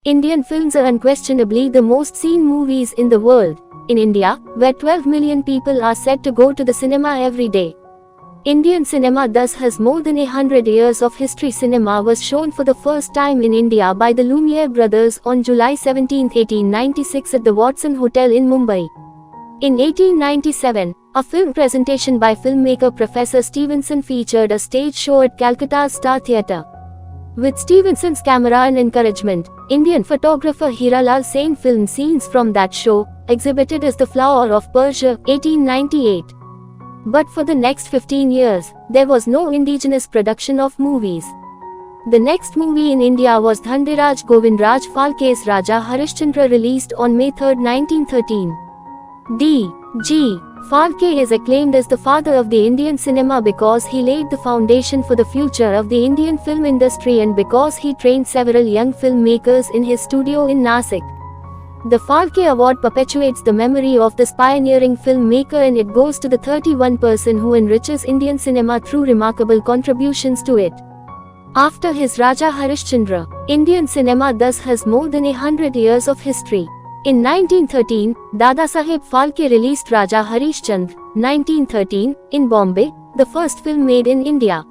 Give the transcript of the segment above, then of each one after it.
Indian films are unquestionably the most seen movies in the world. In India, where 12 million people are said to go to the cinema every day. Indian cinema thus has more than 100 years of history. Cinema was shown for the first time in India by the Lumiere brothers on July 17, 1896 at the Watson Hotel in Mumbai. In 1897, a film presentation by filmmaker Professor Stevenson featured a stage show at Calcutta's Star Theatre. With Stevenson's camera and encouragement, Indian photographer Hiralal Sen filmed scenes from that show, exhibited as The Flower of Persia, 1898. But for the next 15 years, there was no indigenous production of movies. The next movie in India was Dhandiraj Govindraj Phalke's Raja Harishchandra, released on May 3, 1913. D.G. Phalke is acclaimed as the father of the Indian cinema because he laid the foundation for the future of the Indian film industry and because he trained several young filmmakers in his studio in Nasik. The Phalke Award perpetuates the memory of this pioneering filmmaker, and it goes to the 31 person who enriches Indian cinema through remarkable contributions to it. After his Raja Harishchandra, Indian cinema thus has more than 100 years of history. In 1913, Dadasaheb Phalke released Raja Harishchandra, 1913, in Bombay, the first film made in India.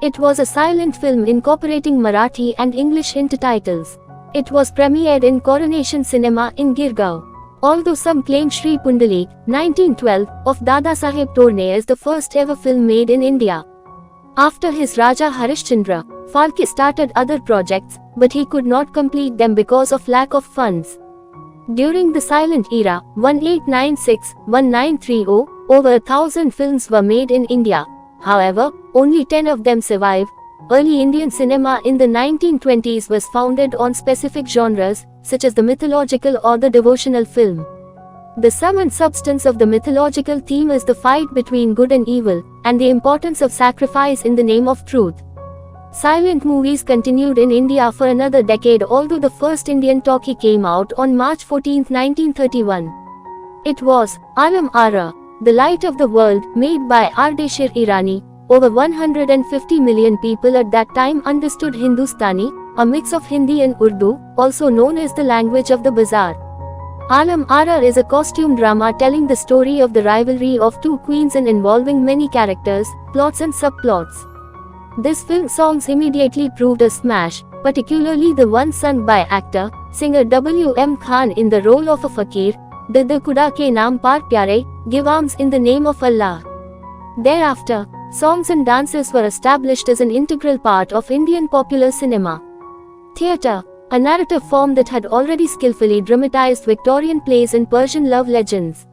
It was a silent film incorporating Marathi and English intertitles. It was premiered in Coronation Cinema in Girgaon. Although some claim Shri Pundalik, 1912, of Dadasaheb Torne is the first ever film made in India. After his Raja Harishchandra, Phalke started other projects, but he could not complete them because of lack of funds. During the silent era, 1896-1930, over 1,000 films were made in India. However, only 10 of them survive. Early Indian cinema in the 1920s was founded on specific genres, such as the mythological or the devotional film. The sum and substance of the mythological theme is the fight between good and evil, and the importance of sacrifice in the name of truth. Silent movies continued in India for another decade, although the first Indian talkie came out on March 14, 1931. It was Alam Ara, The Light of the World, made by Ardeshir Irani. Over 150 million people at that time understood Hindustani, a mix of Hindi and Urdu, also known as the language of the bazaar. Alam Ara is a costume drama telling the story of the rivalry of two queens and involving many characters, plots and subplots. This film's songs immediately proved a smash, particularly the one sung by actor, singer W.M. Khan in the role of a fakir, Dad Khuda ke naam par pyare, give alms in the name of Allah. Thereafter, songs and dances were established as an integral part of Indian popular cinema. Theatre, a narrative form that had already skillfully dramatized Victorian plays and Persian love legends.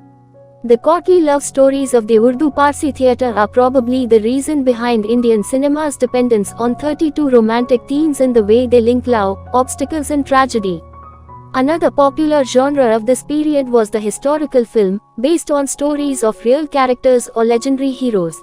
The courtly love stories of the Urdu Parsi theatre are probably the reason behind Indian cinema's dependence on 32 romantic themes and the way they link love, obstacles and tragedy. Another popular genre of this period was the historical film, based on stories of real characters or legendary heroes.